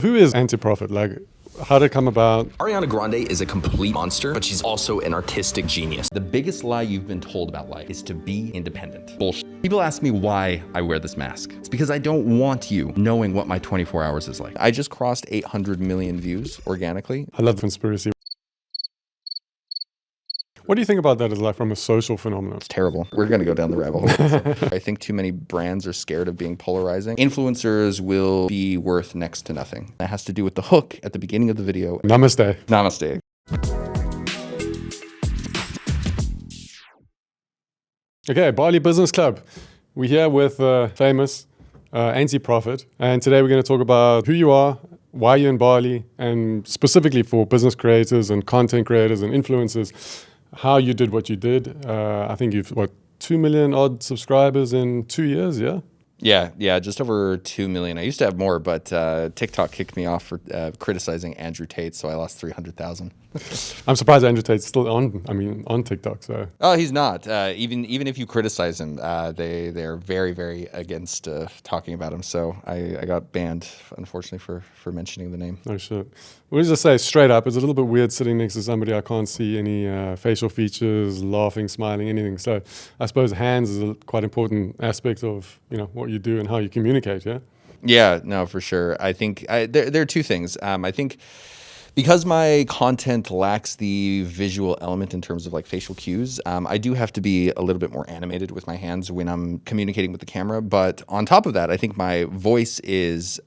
Who is anti-profit? Like, how did it come about? Ariana Grande is a complete monster, but she's also an artistic genius. The biggest lie you've been told about life is to be independent. Bullshit. People ask me why I wear this mask. It's because I don't want you knowing what my 24 hours is like. I just crossed 800 million views organically. I love the conspiracy. What do you think about that as like from a social phenomenon? It's terrible. We're going to go down the rabbit hole. I think too many brands are scared of being polarizing. Influencers will be worth next to nothing. That has to do with the hook at the beginning of the video. Namaste. Namaste. Okay, Bali Business Club. We're here with famous anti-profit, and today we're going to talk about who you are, why you're in Bali, and specifically for business creators and content creators and influencers, how you did what you did. I think you've, 2 million odd subscribers in 2 years, yeah? Yeah, just over 2 million. I used to have more, but TikTok kicked me off for criticizing Andrew Tate, so I lost 300,000. I'm surprised Andrew Tate's still on TikTok. So. Oh, he's not. Even if you criticize him, they're very, very against talking about him. So I got banned, unfortunately, for mentioning the name. Oh shit. We'll just say straight up, it's a little bit weird sitting next to somebody I can't see any facial features, laughing, smiling, anything. So I suppose hands is a quite important aspect of what you do and how you communicate. Yeah. Yeah. No, for sure. I think there are two things. I think. Because my content lacks the visual element in terms of like facial cues, I do have to be a little bit more animated with my hands when I'm communicating with the camera. But on top of that, I think my voice is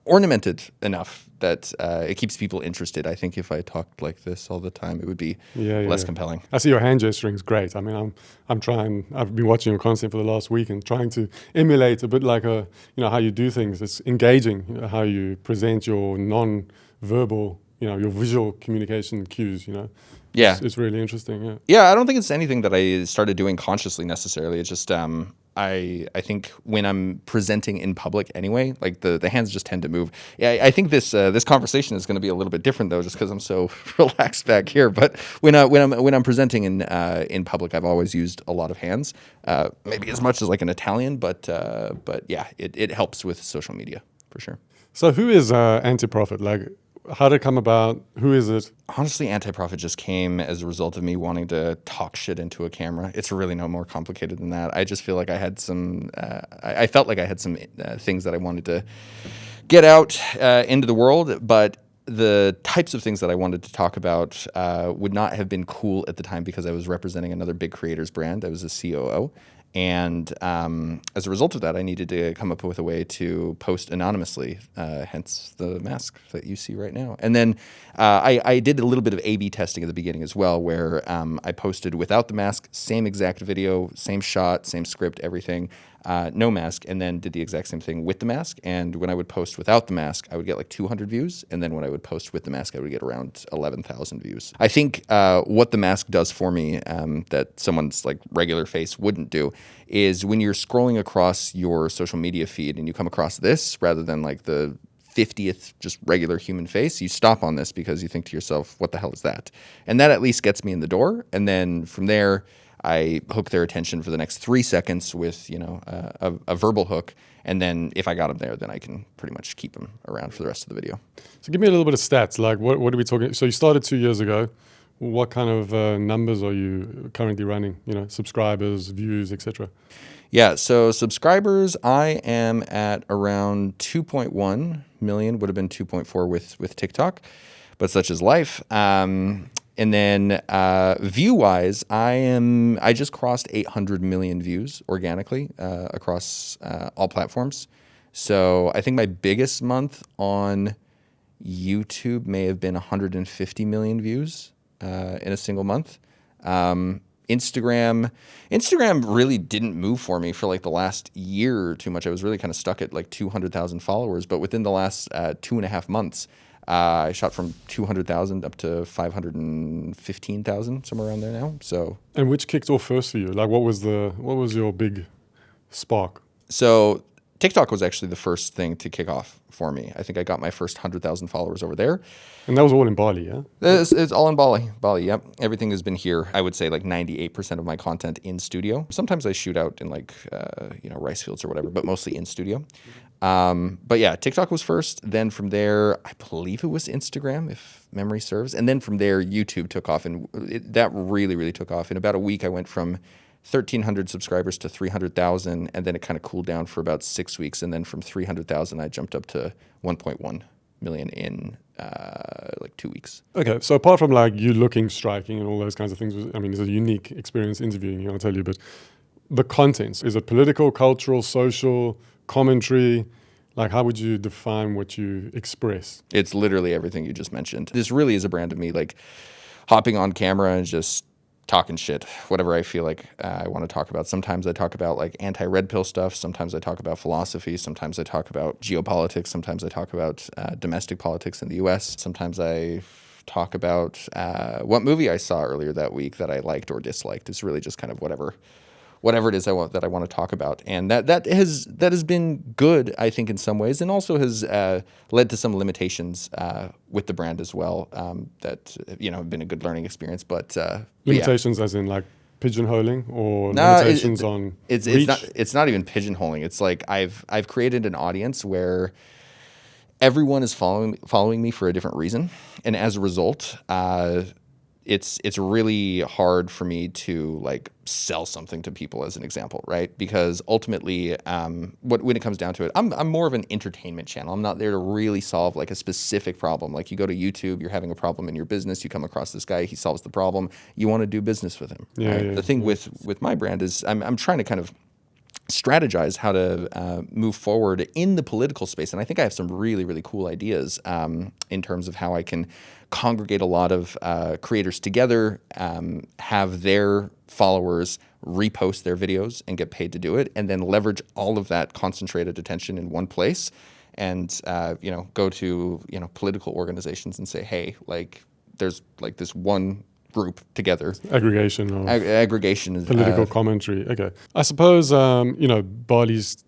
ornamented enough that it keeps people interested. I think if I talked like this all the time, it would be less compelling. I see your hand gesturing is great. I mean, I'm trying. I've been watching your content for the last week and trying to emulate a bit like how you do things. It's engaging. How you present your non-verbal. Your visual communication cues, Yeah. It's really interesting, yeah. Yeah, I don't think it's anything that I started doing consciously necessarily. It's just, I think when I'm presenting in public anyway, like the hands just tend to move. Yeah, I think this conversation is going to be a little bit different though, just because I'm so relaxed back here. But when I'm presenting in public, I've always used a lot of hands, maybe as much as like an Italian, but yeah, it helps with social media for sure. So who is anti-profit? Like, how did it come about? Who is it? Honestly, anti-profit just came as a result of me wanting to talk shit into a camera. It's really no more complicated than that. I just feel like I had some, I felt like I had some things that I wanted to get out into the world, but the types of things that I wanted to talk about would not have been cool at the time because I was representing another big creator's brand. I was a COO. And as a result of that, I needed to come up with a way to post anonymously, hence the mask that you see right now. And then I did a little bit of A/B testing at the beginning as well, where I posted without the mask, same exact video, same shot, same script, everything, no mask, and then did the exact same thing with the mask. And when I would post without the mask, I would get like 200 views. And then when I would post with the mask, I would get around 11,000 views. I think what the mask does for me that someone's like regular face wouldn't do is when you're scrolling across your social media feed and you come across this rather than like the 50th just regular human face, you stop on this because you think to yourself, what the hell is that? And that at least gets me in the door. And then from there, I hook their attention for the next 3 seconds with, a verbal hook. And then if I got them there, then I can pretty much keep them around for the rest of the video. So give me a little bit of stats. Like what are we talking? So you started 2 years ago. What kind of numbers are you currently running? Subscribers, views, etc. Yeah, so subscribers, I am at around 2.1 million, would have been 2.4 with TikTok, but such is life. And then view-wise, I just crossed 800 million views organically across all platforms. So I think my biggest month on YouTube may have been 150 million views in a single month. Instagram really didn't move for me for like the last year or too much. I was really kind of stuck at like 200,000 followers, but within the last 2.5 months, I shot from 200,000 up to 515,000, somewhere around there now. So. And which kicked off first for you? Like, what was your big spark? So TikTok was actually the first thing to kick off for me. I think I got my first 100,000 followers over there. And that was all in Bali, yeah? It's all in Bali. Yep. Everything has been here. I would say like 98% of my content in studio. Sometimes I shoot out in like, rice fields or whatever, but mostly in studio. But yeah, TikTok was first. Then from there, I believe it was Instagram, if memory serves. And then from there, YouTube took off, and that really, really took off. In about a week, I went from 1,300 subscribers to 300,000, and then it kind of cooled down for about 6 weeks. And then from 300,000, I jumped up to 1.1 million in like 2 weeks. Okay, so apart from like you looking striking and all those kinds of things, I mean, it's a unique experience interviewing you, I'll tell you, but the contents, is it political, cultural, social, commentary? Like, how would you define what you express? It's literally everything you just mentioned. This really is a brand of me, like hopping on camera and just talking shit, whatever I feel like I want to talk about. Sometimes I talk about like anti-red pill stuff. Sometimes I talk about philosophy. Sometimes I talk about geopolitics. Sometimes I talk about domestic politics in the US. Sometimes I talk about what movie I saw earlier that week that I liked or disliked. It's really just kind of whatever it is I want to talk about, and that has been good, I think, in some ways, and also has led to some limitations with the brand as well. That have been a good learning experience, but Limitations as in like pigeonholing, or limitations on reach? It's not even pigeonholing. It's like I've created an audience where everyone is following me for a different reason, and as a result, it's really hard for me to like sell something to people, as an example, right? Because ultimately, when it comes down to it, I'm more of an entertainment channel. I'm not there to really solve like a specific problem. Like you go to YouTube, you're having a problem in your business, you come across this guy, he solves the problem, you want to do business with him. Yeah, right? yeah, the thing with my brand is I'm trying to kind of strategize how to move forward in the political space. And I think I have some really, really cool ideas in terms of how I can congregate a lot of creators together, have their followers repost their videos and get paid to do it, and then leverage all of that concentrated attention in one place, and go to political organizations and say, hey, like there's like this one group together. Aggregation. Aggregation is political commentary. Okay. I suppose, Bali's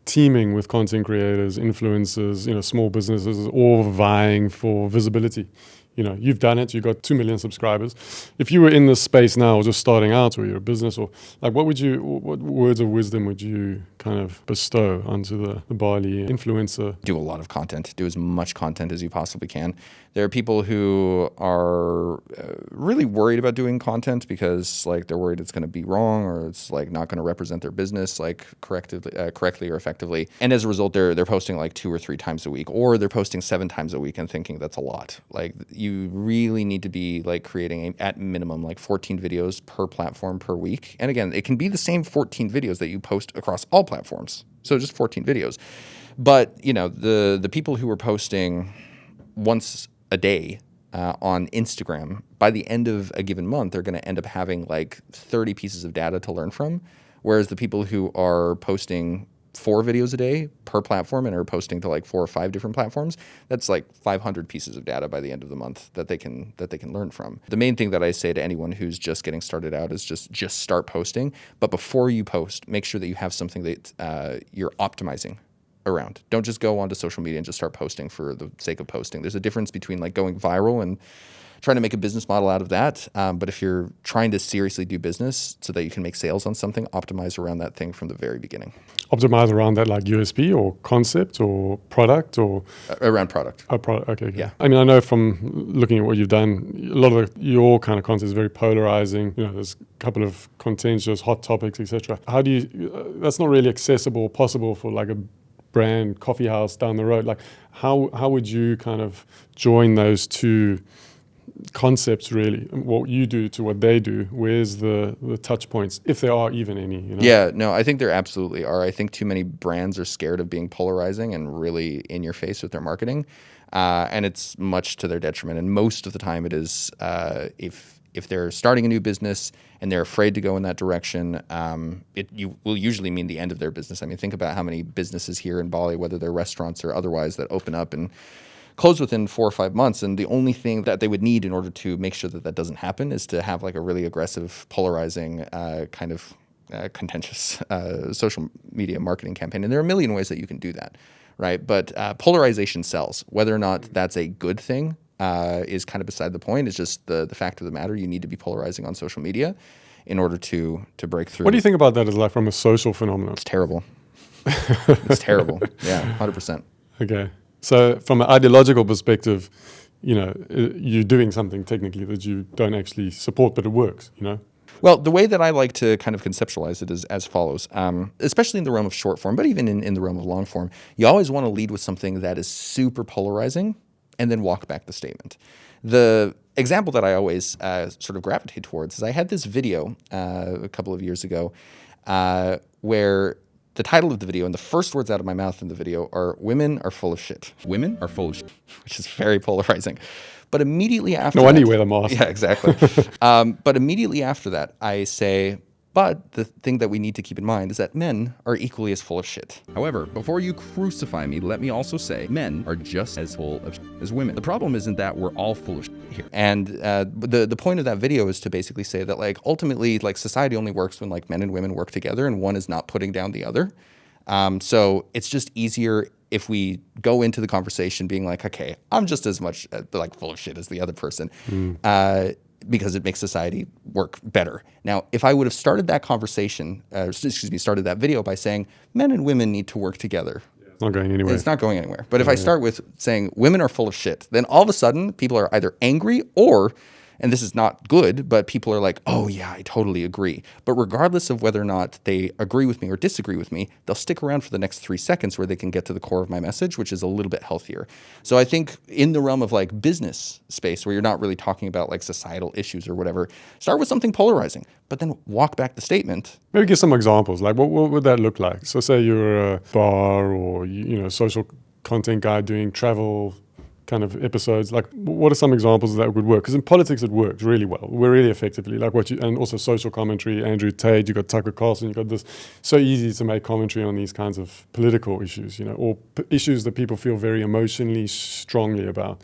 teeming with content creators, influencers, small businesses, all vying for visibility. You've done it. You've got 2 million subscribers. If you were in this space now, or just starting out, or you're a business, or like, what words of wisdom would you kind of bestow onto the Bali influencer? Do a lot of content. Do as much content as you possibly can. There are people who are really worried about doing content because like they're worried it's going to be wrong, or it's like not going to represent their business like correctly or effectively. And as a result, they're posting like 2 or 3 times a week, or they're posting 7 times a week and thinking that's a lot. Like you really need to be like creating at minimum like 14 videos per platform per week. And again, it can be the same 14 videos that you post across all platforms. So just 14 videos. But the people who are posting once a day on Instagram, by the end of a given month, they're going to end up having like 30 pieces of data to learn from. Whereas the people who are posting 4 videos a day per platform and are posting to like 4 or 5 different platforms, that's like 500 pieces of data by the end of the month that they can learn from. The main thing that I say to anyone who's just getting started out is just start posting. But before you post, make sure that you have something that you're optimizing around. Don't just go onto social media and just start posting for the sake of posting. There's a difference between like going viral and trying to make a business model out of that. But if you're trying to seriously do business so that you can make sales on something, optimize around that thing from the very beginning. Optimize around that like USP or concept or product, or around product. Product. Okay. Yeah. I mean, I know from looking at what you've done, a lot of your kind of content is very polarizing. There's a couple of contentious hot topics, etc. How do you? That's not really accessible or possible for like a brand coffee house down the road. Like, how would you kind of join those two concepts, really, what you do to what they do? Where's the touch points, if there are even any? Yeah, no, I think there absolutely are. I think too many brands are scared of being polarizing and really in your face with their marketing, and it's much to their detriment. And most of the time it is if they're starting a new business and they're afraid to go in that direction, it will usually mean the end of their business. I mean, think about how many businesses here in Bali, whether they're restaurants or otherwise, that open up and close within 4 or 5 months. And the only thing that they would need in order to make sure that that doesn't happen is to have like a really aggressive, polarizing kind of contentious social media marketing campaign. And there are a million ways that you can do that, right? But polarization sells. Whether or not that's a good thing is kind of beside the point. It's just the fact of the matter. You need to be polarizing on social media in order to break through. What do you think about that as like from a social phenomenon? It's terrible. It's terrible. Yeah, 100%. Okay. So from an ideological perspective, you're doing something technically that you don't actually support, but it works, Well, the way that I like to kind of conceptualize it is as follows, especially in the realm of short form, but even in the realm of long form, you always want to lead with something that is super polarizing and then walk back the statement. The example that I always sort of gravitate towards is I had this video a couple of years ago where the title of the video and the first words out of my mouth in the video are "Women are full of shit." Women are full of shit, which is very polarizing. But immediately after no wonder you wear the mask. Yeah, exactly. But immediately after that, I say, but the thing that we need to keep in mind is that men are equally as full of shit. However, before you crucify me, let me also say men are just as full of shit as women. The problem isn't that we're all full of shit here. And the point of that video is to basically say that like ultimately like society only works when like men and women work together and one is not putting down the other. So it's just easier if we go into the conversation being like, okay, I'm just as much like full of shit as the other person. Because it makes society work better. Now, if I would have started that conversation, started that video by saying men and women need to work together. It's not going anywhere. It's not going anywhere. But if I start with saying women are full of shit, then all of a sudden people are either angry or, and this is not good, but people are like, oh yeah, I totally agree. But regardless of whether or not they agree with me or disagree with me, they'll stick around for the next 3 seconds where they can get to the core of my message, which is a little bit healthier. So I think in the realm of like business space where you're not really talking about like societal issues or whatever, start with something polarizing, but then walk back the statement. Maybe give some examples. Like what would that look like? So say you're a bar or, social content guy doing travel kind of episodes. Like what are some examples that would work? Because in politics it works really well. We're really effectively like and also social commentary, Andrew Tate, you got Tucker Carlson, you got this. So easy to make commentary on these kinds of political issues, or issues that people feel very emotionally strongly about.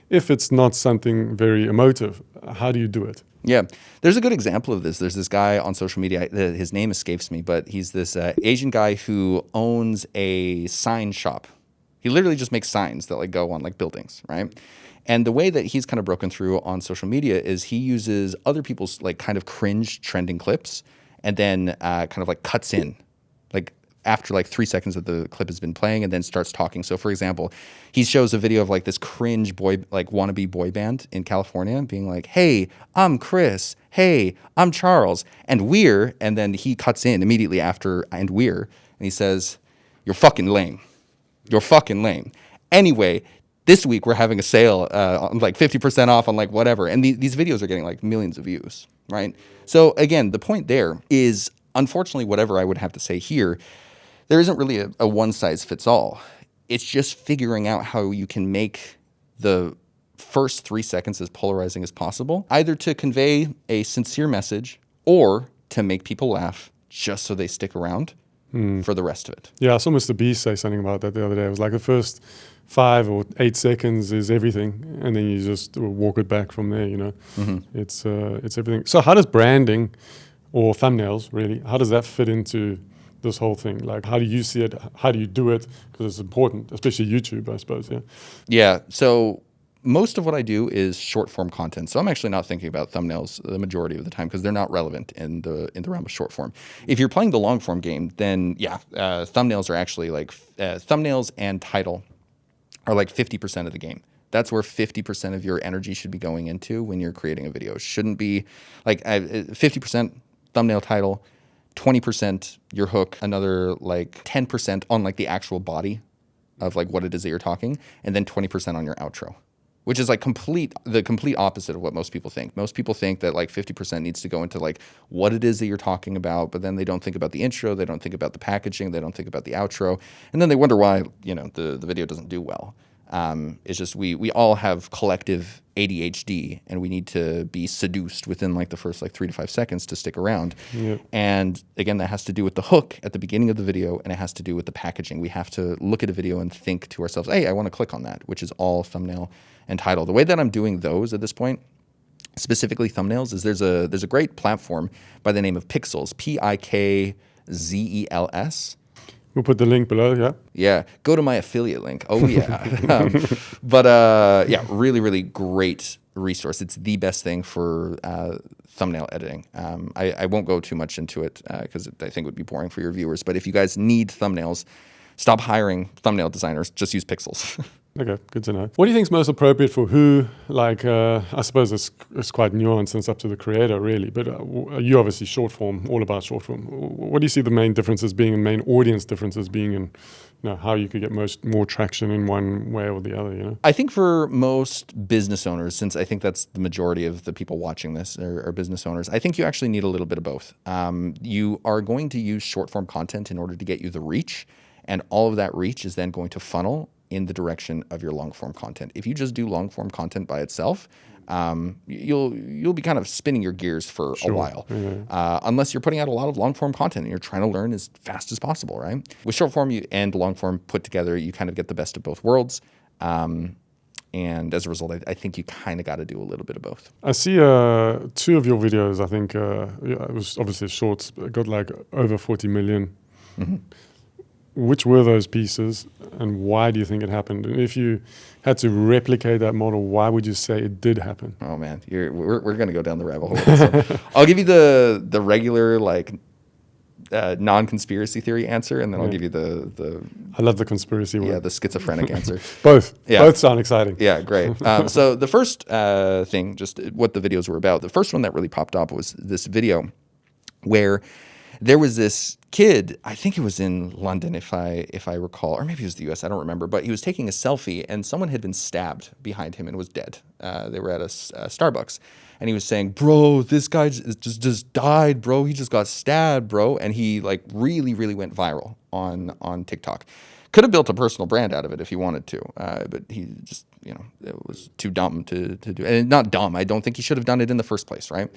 If it's not something very emotive, how do you do it? Yeah, there's a good example of this. There's this guy on social media, his name escapes me, but he's this Asian guy who owns a sign shop. He literally just makes signs that like go on like buildings, right? And the way that he's kind of broken through on social media is he uses other people's like kind of cringe trending clips and then kind of like cuts in like after like 3 seconds that the clip has been playing and then starts talking. So for example, he shows a video of like this cringe wannabe boy band in California being like, hey, I'm Chris. Hey, I'm Charles. And we're, and then he cuts in immediately after and we're, and he says, you're fucking lame. You're fucking lame. Anyway, this week we're having a sale on like 50% off on like whatever. And these videos are getting like millions of views, right? So again, the point there is, unfortunately, whatever I would have to say here, there isn't really a one size fits all. It's just figuring out how you can make the first 3 seconds as polarizing as possible, either to convey a sincere message or to make people laugh just so they stick around for the rest of it. Yeah, I saw Mr. Beast say something about that the other day. It was like the first 5 or 8 seconds is everything, and then you just walk it back from there, It's everything. So how does branding or thumbnails, really, how does that fit into this whole thing? Like, how do you see it? How do you do it? Because it's important, especially YouTube, I suppose, yeah? Yeah, so most of what I do is short form content. So I'm actually not thinking about thumbnails the majority of the time because they're not relevant in the realm of short form. If you're playing the long form game, then thumbnails are actually like thumbnails and title are like 50% of the game. That's where 50% of your energy should be going into when you're creating a video. It shouldn't be like 50% thumbnail, title, 20% your hook, another like 10% on like the actual body of like what it is that you're talking, and then 20% on your outro. Which is like the complete opposite of what most people think. Most people think that like 50% needs to go into like what it is that you're talking about, but then they don't think about the intro, they don't think about the packaging, they don't think about the outro, and then they wonder why the video doesn't do well. It's just we all have collective ADHD, and we need to be seduced within like the first like 3 to 5 seconds to stick around. Yep. And again, that has to do with the hook at the beginning of the video, and it has to do with the packaging. We have to look at a video and think to ourselves, hey, I want to click on that, which is all thumbnail and title. The way that I'm doing those at this point, specifically thumbnails, is there's a great platform by the name of Pixels, Pixels. We'll put the link below, yeah? Yeah, go to my affiliate link. Oh, yeah. Really, really great resource. It's the best thing for thumbnail editing. I won't go too much into it because I think it would be boring for your viewers. But if you guys need thumbnails, stop hiring thumbnail designers. Just use pixels. Okay, good to know. What do you think is most appropriate for who? Like, I suppose it's quite nuanced and it's up to the creator, really. But you obviously short form, all about short form. What do you see the main differences being, and main audience differences being, in how you could get more traction in one way or the other? I think for most business owners, since I think that's the majority of the people watching this are business owners, I think you actually need a little bit of both. You are going to use short form content in order to get you the reach, and all of that reach is then going to funnel in the direction of your long form content. If you just do long form content by itself, you'll be kind of spinning your gears for a while, unless you're putting out a lot of long form content and you're trying to learn as fast as possible, right? With short form and long form put together, you kind of get the best of both worlds. And as a result, I think you kind of got to do a little bit of both. I see 2 of your videos. I think it was obviously shorts, got like over 40 million. Mm-hmm. Which were those pieces, and why do you think it happened? And if you had to replicate that model, why would you say it did happen? Oh man, we're going to go down the rabbit hole. I'll give you the regular non-conspiracy theory answer, and then I'll give you the I love the conspiracy one. Yeah, the schizophrenic answer. Both sound exciting. Yeah, great. So the first thing, just what the videos were about. The first one that really popped up was this video where there was this kid, I think it was in London, if I recall, or maybe it was the US, I don't remember, but he was taking a selfie and someone had been stabbed behind him and was dead. They were at a Starbucks, and he was saying, bro, this guy just died, bro. He just got stabbed, bro. And he like really, really went viral on TikTok. Could have built a personal brand out of it if he wanted to, but he just, it was too dumb to do. And not dumb, I don't think he should have done it in the first place, right?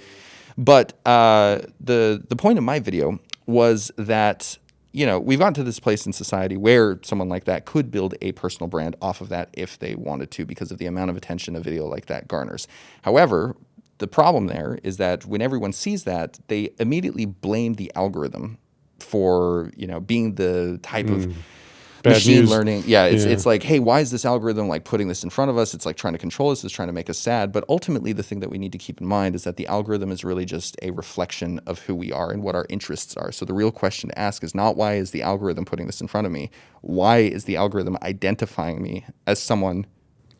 But the point of my video was that, we've gotten to this place in society where someone like that could build a personal brand off of that if they wanted to, because of the amount of attention a video like that garners. However, the problem there is that when everyone sees that, they immediately blame the algorithm for, being the type of machine learning. Yeah, it's like, hey, why is this algorithm like putting this in front of us? It's like trying to control us. It's trying to make us sad. But ultimately, the thing that we need to keep in mind is that the algorithm is really just a reflection of who we are and what our interests are. So the real question to ask is not, why is the algorithm putting this in front of me? Why is the algorithm identifying me as someone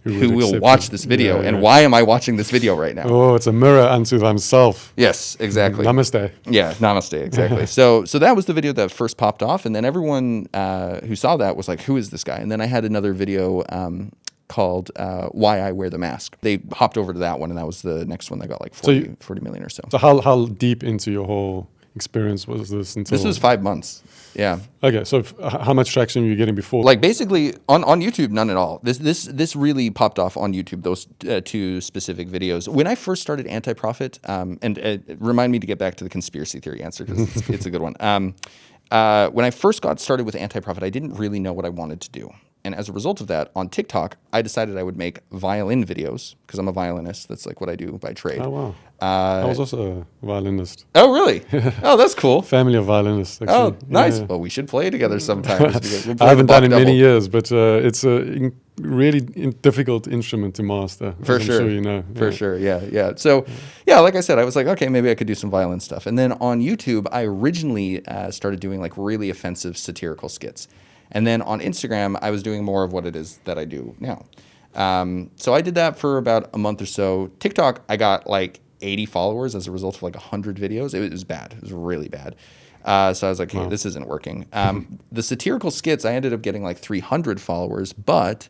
who will watch this video, and why am I watching this video right now? Oh, it's a mirror unto themselves. Yes, exactly. Namaste. Yeah, namaste, exactly. So that was the video that first popped off, and then everyone who saw that was like, who is this guy? And then I had another video called Why I Wear the Mask. They hopped over to that one, and that was the next one that got like 40 million or so. So how deep into your whole experience was this? This was 5 months. Yeah. Okay. So how much traction were you getting before? Like basically on YouTube, none at all. This really popped off on YouTube, those 2 specific videos. When I first started Anti-Profit, and remind me to get back to the conspiracy theory answer because it's a good one. When I first got started with Anti-Profit, I didn't really know what I wanted to do. And as a result of that, on TikTok, I decided I would make violin videos because I'm a violinist. That's like what I do by trade. Oh, wow. I was also a violinist. Oh, really? Oh, that's cool. Family of violinists, actually. Oh, nice. Yeah. Well, we should play together sometime. I haven't done it in many years, but it's a really difficult instrument to master. For sure. I'm sure you know. For sure, yeah. So, like I said, I was like, okay, maybe I could do some violin stuff. And then on YouTube, I originally started doing like really offensive satirical skits. And then on Instagram, I was doing more of what it is that I do now. So I did that for about a month or so. TikTok, I got like 80 followers as a result of like 100 videos. It was bad. It was really bad. So I was like, hey, this isn't working. The satirical skits, I ended up getting like 300 followers, but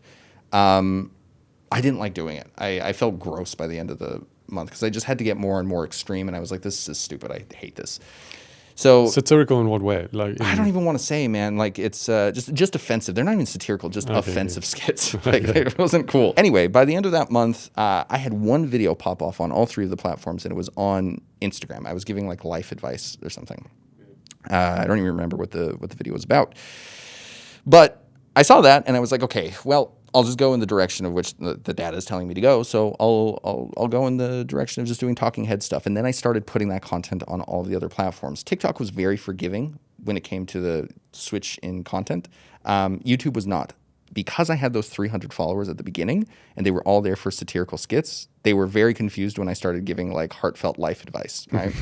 I didn't like doing it. I felt gross by the end of the month because I just had to get more and more extreme. And I was like, this is stupid. I hate this. So satirical in what way? Like I don't even want to say, man. Like it's just offensive. They're not even satirical, just offensive skits. Like it wasn't cool. Anyway, by the end of that month, I had one video pop off on all 3 of the platforms, and it was on Instagram. I was giving like life advice or something. I don't even remember what the video was about. But I saw that, and I was like, okay, well, I'll just go in the direction of which the data is telling me to go. So I'll go in the direction of just doing talking head stuff. And then I started putting that content on all the other platforms. TikTok was very forgiving when it came to the switch in content. YouTube was not. because I had those 300 followers at the beginning and they were all there for satirical skits, they were very confused when I started giving like heartfelt life advice, right?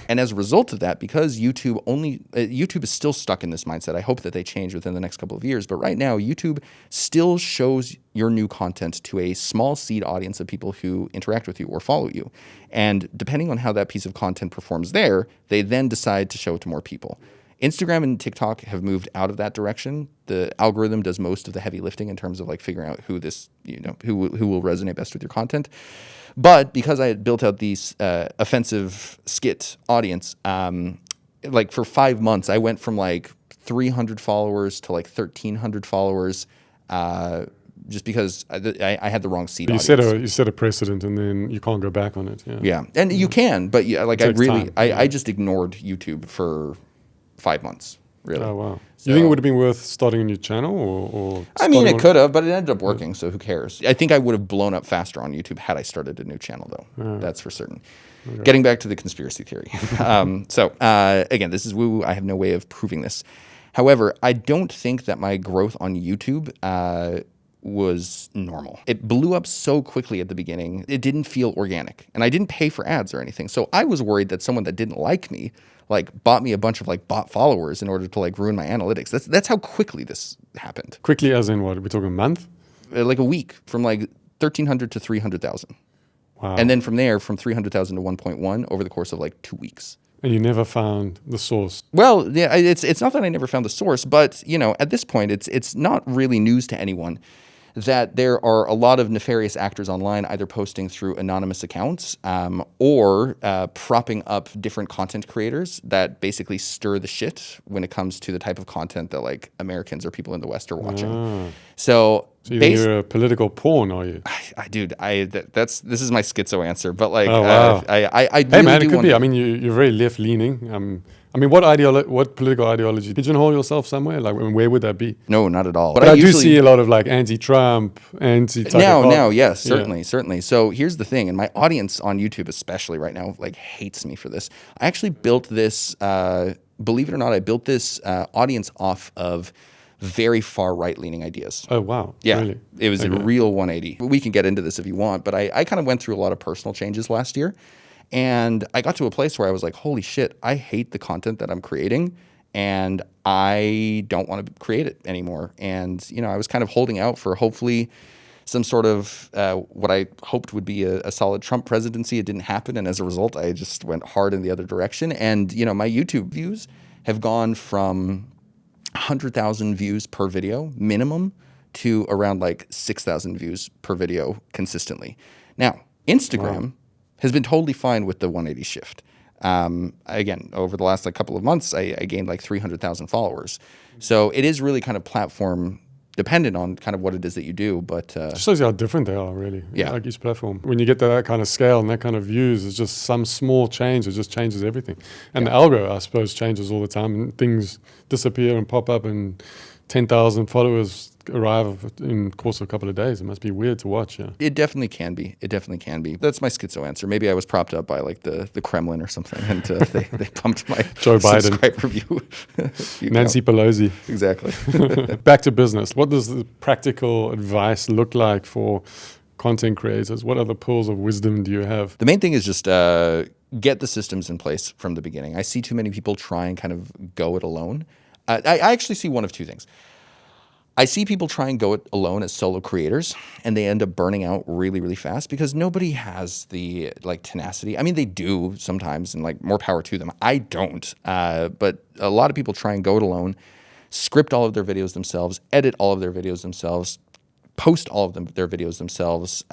And as a result of that, because YouTube is still stuck in this mindset. I hope that they change within the next couple of years. But right now, YouTube still shows your new content to a small seed audience of people who interact with you or follow you. And depending on how that piece of content performs there, they then decide to show it to more people. Instagram and TikTok have moved out of that direction. The algorithm does most of the heavy lifting in terms of like figuring out who will resonate best with your content. But because I had built out these offensive skit audience, like for 5 months, I went from like 300 followers to like 1,300 followers, just because I had the wrong seed audience. You set a precedent, and then you can't go back on it. Yeah, yeah, and you can, but yeah, like I just ignored YouTube for 5 months, really. Oh, wow. So, you think it would have been worth starting a new channel? Or I mean, it could have, but it ended up working, so who cares? I think I would have blown up faster on YouTube had I started a new channel, though. That's for certain. Okay. Getting back to the conspiracy theory. Again, this is woo-woo. I have no way of proving this. However, I don't think that my growth on YouTube was normal. It blew up so quickly at the beginning. It didn't feel organic, and I didn't pay for ads or anything. So I was worried that someone that didn't like me like bought me a bunch of like bot followers in order to like ruin my analytics. That's how quickly this happened. Quickly as in what? Are we talking a month? Like a week, from like 1,300 to 300,000. Wow. And then from there, from 300,000 to 1.1 over the course of like 2 weeks. And you never found the source? Well, yeah, it's not that I never found the source, but at this point, it's not really news to anyone that there are a lot of nefarious actors online, either posting through anonymous accounts or propping up different content creators that basically stir the shit when it comes to the type of content that like Americans or people in the West are watching. So you think you're a political pawn, are you? This is my schizo answer, but like, oh, wow. I hey man, it could be. I mean, you're very left leaning. I mean, what political ideology? Pigeonhole yourself somewhere? Like, where would that be? No, not at all. But I do see a lot of like anti-Trump, now, yes, certainly. So here's the thing, and my audience on YouTube, especially right now, like hates me for this. I actually built this. Believe it or not, I built this audience off of very far right-leaning ideas. Oh, wow. Yeah, really? It was a real 180. We can get into this if you want, but I kind of went through a lot of personal changes last year. And I got to a place where I was like, holy shit, I hate the content that I'm creating, and I don't want to create it anymore. And, I was kind of holding out for hopefully some sort of what I hoped would be a solid Trump presidency. It didn't happen. And as a result, I just went hard in the other direction. And, my YouTube views have gone from 100,000 views per video minimum to around like 6,000 views per video consistently. Now, Instagram has been totally fine with the 180 shift. Again, over the last couple of months, I gained like 300,000 followers. So it is really kind of platform dependent on kind of what it is that you do. But it shows you how different they are, really. Yeah. Like each platform. When you get to that kind of scale and that kind of views, it's just some small change. It just changes everything. And the algo, I suppose, changes all the time. And things disappear and pop up, and 10,000 followers arrive in the course of a couple of days. It must be weird to watch, yeah. It definitely can be. That's my schizo answer. Maybe I was propped up by like the Kremlin or something, and they pumped my Joe Biden subscriber view. Nancy Pelosi. Exactly. Back to business. What does the practical advice look like for content creators? What other pearls of wisdom do you have? The main thing is just get the systems in place from the beginning. I see too many people try and kind of go it alone. I actually see one of two things. I see people try and go it alone as solo creators, and they end up burning out really, really fast because nobody has the like tenacity. I mean, they do sometimes, and like more power to them. I don't, but a lot of people try and go it alone, script all of their videos themselves, edit all of their videos themselves, post all of their videos themselves,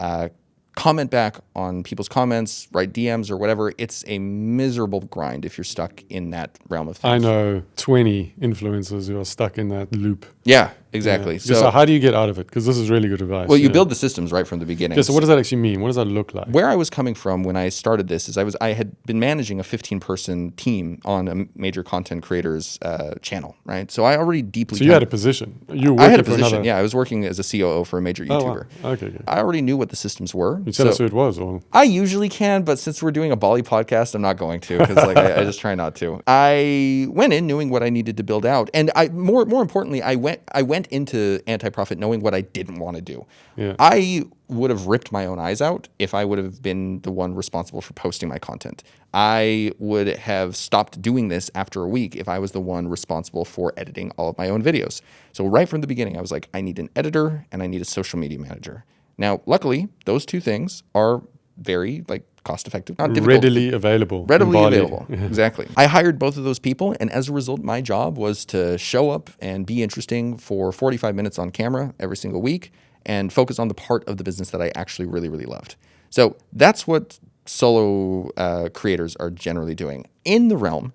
comment back on people's comments, write DMs or whatever. It's a miserable grind if you're stuck in that realm of things. I know 20 influencers who are stuck in that loop. Yeah, exactly. Yeah. So how do you get out of it? Because this is really good advice. Well, you build the systems right from the beginning. Yeah, so what does that actually mean? What does that look like? Where I was coming from when I started this is I had been managing a 15-person team on a major content creator's channel, right? So I already deeply... So you had a position. I had a position, yeah. I was working as a COO for a major YouTuber. Wow. Okay, good. I already knew what the systems were. You tell us who it was? Or? I usually can, but since we're doing a Bali podcast, I'm not going to, because like I just try not to. I went in knowing what I needed to build out, and more importantly, I went went into anti-profit knowing what I didn't want to do. Yeah. I would have ripped my own eyes out if I would have been the one responsible for posting my content. I would have stopped doing this after a week if I was the one responsible for editing all of my own videos. So right from the beginning, I was like, I need an editor and I need a social media manager. Now, luckily, those two things are very cost-effective, not difficult. Readily available. Readily available. Exactly. I hired both of those people, and as a result, my job was to show up and be interesting for 45 minutes on camera every single week and focus on the part of the business that I actually really, really loved. So that's what solo creators are generally doing. In the realm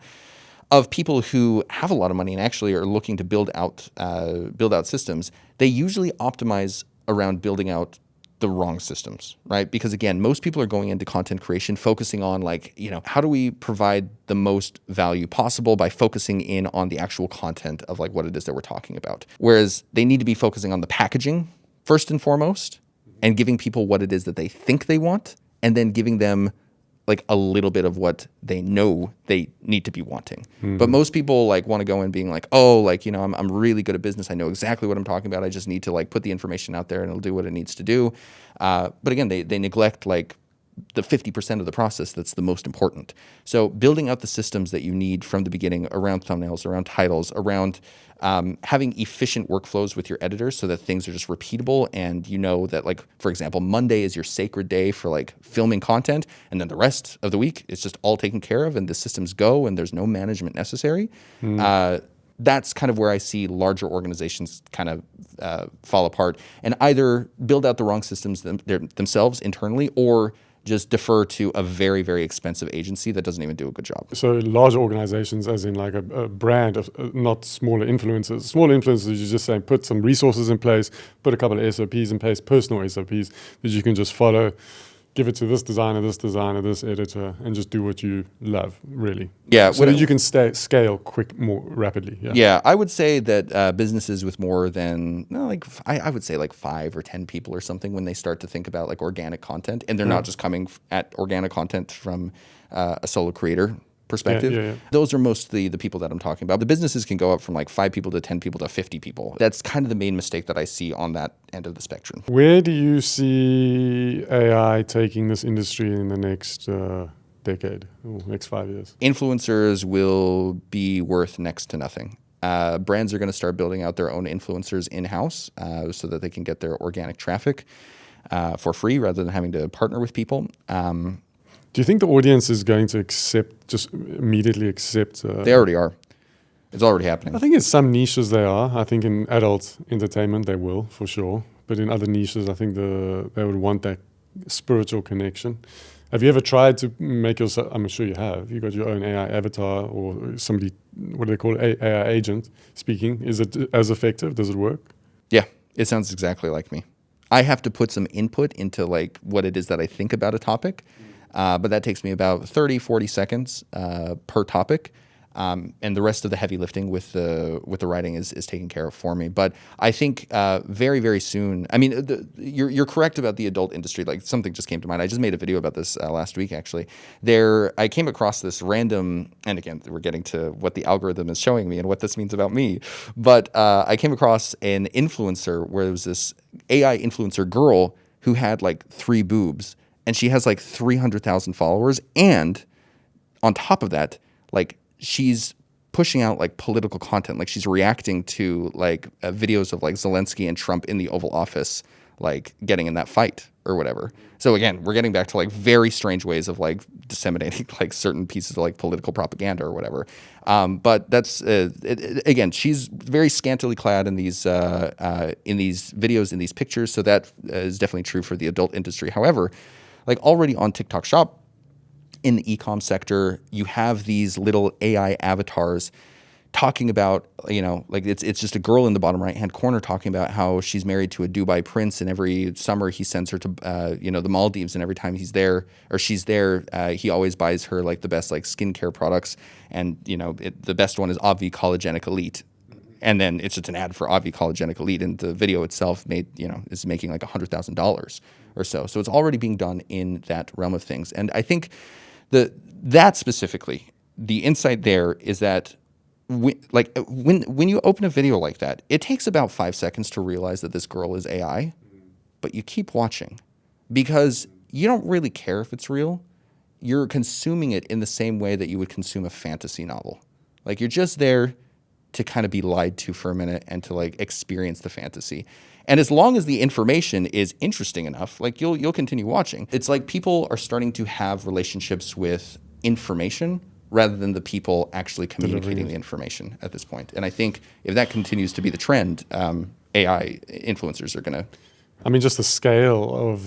of people who have a lot of money and actually are looking to build out systems, they usually optimize around building out the wrong systems, right? Because again, most people are going into content creation focusing on how do we provide the most value possible by focusing in on the actual content of what it is that we're talking about. Whereas they need to be focusing on the packaging first and foremost and giving people what it is that they think they want and then giving them a little bit of what they know they need to be wanting. But most people want to go in being I'm really good at business. I know exactly what I'm talking about. I just need to put the information out there and it'll do what it needs to do. But again, they neglect the 50% of the process that's the most important. So building out the systems that you need from the beginning around thumbnails, around titles, around having efficient workflows with your editors so that things are just repeatable and you know that for example, Monday is your sacred day for filming content and then the rest of the week it's just all taken care of and the systems go and there's no management necessary. That's kind of where I see larger organizations kind of fall apart and either build out the wrong systems themselves internally or just defer to a very, very expensive agency that doesn't even do a good job. So large organizations, as in a brand of not smaller influencers. Smaller influencers, you're just saying put some resources in place, put a couple of SOPs in place, personal SOPs that you can just follow, give it to this designer, this editor, and just do what you love, really. Yeah. So that you can scale more rapidly. Yeah, I would say that businesses with more than, I would say 5 or 10 people or something when they start to think about organic content, and they're not just coming at organic content from a solo creator perspective. Those are mostly the people that I'm talking about. The businesses can go up from 5 people to 10 people to 50 people. That's kind of the main mistake that I see on that end of the spectrum. Where do you see AI taking this industry in the next decade, or next 5 years? Influencers will be worth next to nothing. Brands are going to start building out their own influencers in-house so that they can get their organic traffic for free rather than having to partner with people. Do you think the audience is going to immediately accept? They already are. It's already happening. I think in some niches they are. I think in adult entertainment they will, for sure. But in other niches, I think they would want that spiritual connection. Have you ever tried to make yourself, I'm sure you have, you got your own AI avatar or somebody, what do they call it, AI agent speaking. Is it as effective? Does it work? Yeah, it sounds exactly like me. I have to put some input into what it is that I think about a topic. But that takes me about 30, 40 seconds per topic. And the rest of the heavy lifting with the writing is taken care of for me. But I think very, very soon, you're correct about the adult industry. Something just came to mind. I just made a video about this last week, actually. I came across this random, and again, we're getting to what the algorithm is showing me and what this means about me. But I came across an influencer where there was this AI influencer girl who had 3 boobs. And she has 300,000 followers. And on top of that, she's pushing out political content. She's reacting to videos of Zelensky and Trump in the Oval Office, getting in that fight or whatever. So again, we're getting back to very strange ways of disseminating certain pieces of political propaganda or whatever. But that's again, she's very scantily clad in these videos, in these pictures. So that is definitely true for the adult industry. However, already on TikTok Shop, in the e-com sector, you have these little AI avatars talking about, it's just a girl in the bottom right-hand corner talking about how she's married to a Dubai prince and every summer he sends her to, the Maldives, and every time he's there or she's there, he always buys her the best skincare products. And, the best one is Obvi Collagenic Elite. And then it's just an ad for Obvi Collagenic Elite, and the video itself is making $100,000 or so. So it's already being done in that realm of things. And I think that specifically, the insight there is that when you open a video like that, it takes about 5 seconds to realize that this girl is AI, but you keep watching because you don't really care if it's real. You're consuming it in the same way that you would consume a fantasy novel. Like, you're just there to kind of be lied to for a minute and to like experience the fantasy. And as long as the information is interesting enough, like you'll continue watching. It's like people are starting to have relationships with information rather than the people actually communicating the information at this point. And I think if that continues to be the trend, AI influencers are going to... I mean, just the scale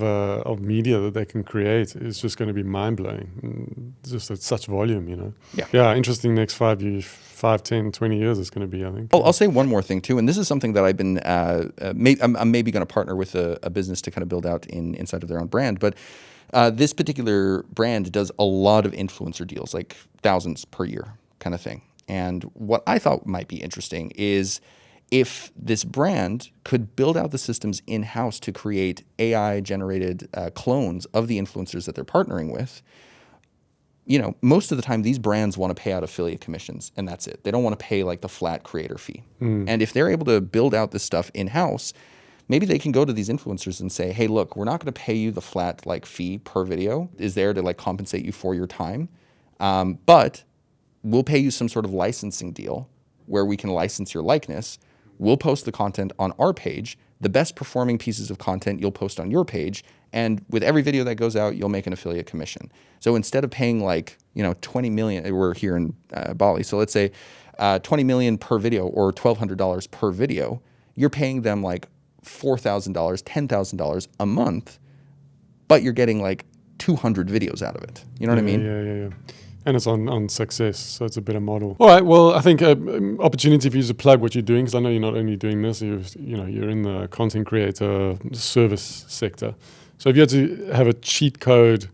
of media that they can create is just going to be mind-blowing. Just at such volume, you know. Yeah, interesting next 5 years, 5, 10, 20 years it's going to be, I think. I'll say one more thing, too, and this is something that I've been... I'm maybe going to partner with a business to kind of build out inside of their own brand, but this particular brand does a lot of influencer deals, like thousands per year kind of thing. And what I thought might be interesting is... if this brand could build out the systems in-house to create AI-generated clones of the influencers that they're partnering with, you know, most of the time these brands want to pay out affiliate commissions, and that's it. They don't want to pay like the flat creator fee. And if they're able to build out this stuff in-house, maybe they can go to these influencers and say, hey, look, we're not going to pay you the flat like fee per video. Is there to like compensate you for your time, but we'll pay you some sort of licensing deal where we can license your likeness. We'll post the content on our page. The best performing pieces of content you'll post on your page. And with every video that goes out, you'll make an affiliate commission. So instead of paying like, you know, 20 million, we're here in Bali. So let's say 20 million per video or $1,200 per video, you're paying them like $4,000, $10,000 a month, but you're getting like 200 videos out of it. You know what I mean? Yeah. And it's on success, so it's a better model. All right, well, I think opportunity for you to plug what you're doing, because I know you're not only doing this, you're in the content creator service sector. So if you had to have a cheat code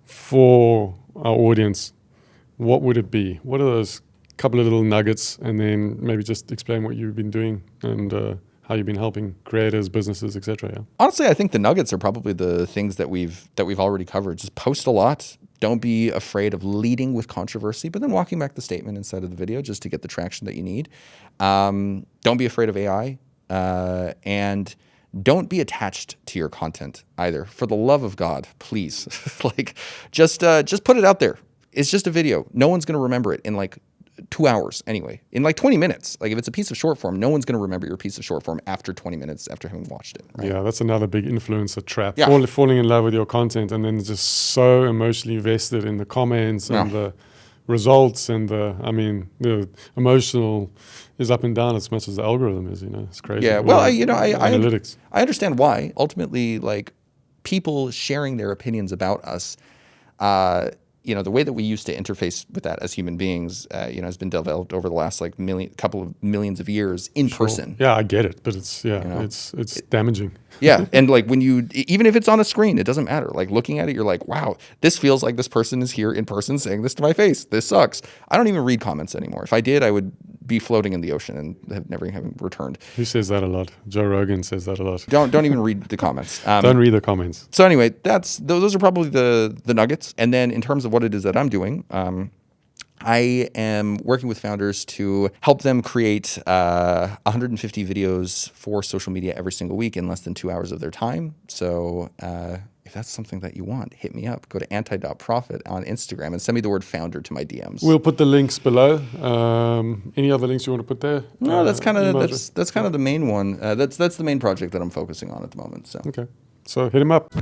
for our audience, what would it be? What are those couple of little nuggets, and then maybe just explain what you've been doing and how you've been helping creators, businesses, etc. Yeah. Honestly, I think the nuggets are probably the things that we've already covered. Just post a lot. Don't be afraid of leading with controversy, but then walking back the statement inside of the video just to get the traction that you need. Don't be afraid of AI, and don't be attached to your content either. For the love of God, please, like just put it out there. It's just a video. No one's going to remember it in like 2 hours anyway, in like 20 minutes. Like if it's a piece of short form, no one's going to remember your piece of short form after 20 minutes after having watched it. Right? Yeah, that's another big influencer trap. Yeah. Falling in love with your content and then just so emotionally invested in the comments and the results and the emotional is up and down as much as the algorithm is, you know, it's crazy. Yeah, well, analytics. I understand why. Ultimately, like people sharing their opinions about us, the way that we used to interface with that as human beings, has been developed over the last like couple of millions of years in person. Yeah, I get it, but it's it's damaging. Yeah, and like even if it's on a screen, it doesn't matter. Like looking at it, you're like, wow, this feels like this person is here in person saying this to my face. This sucks. I don't even read comments anymore. If I did, I would be floating in the ocean and have never returned. Who says that a lot? Joe Rogan says that a lot. Don't even read the comments. Don't read the comments. So anyway, those are probably the nuggets. And then in terms of what it is that I'm doing, I am working with founders to help them create 150 videos for social media every single week in less than 2 hours of their time. So if that's something that you want, hit me up. Go to anti.profit on Instagram and send me the word founder to my DMs. We'll put the links below. Any other links you want to put there? No, that's kind of the main one. That's the main project that I'm focusing on at the moment. So okay, so hit him up.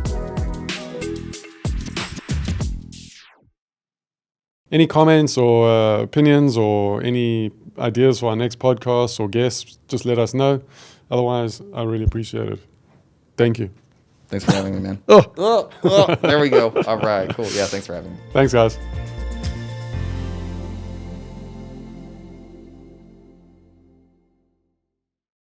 Any comments or opinions or any ideas for our next podcast or guests, just let us know. Otherwise, I really appreciate it. Thank you. Thanks for having me, man. There we go. All right, cool. Yeah, thanks for having me. Thanks, guys.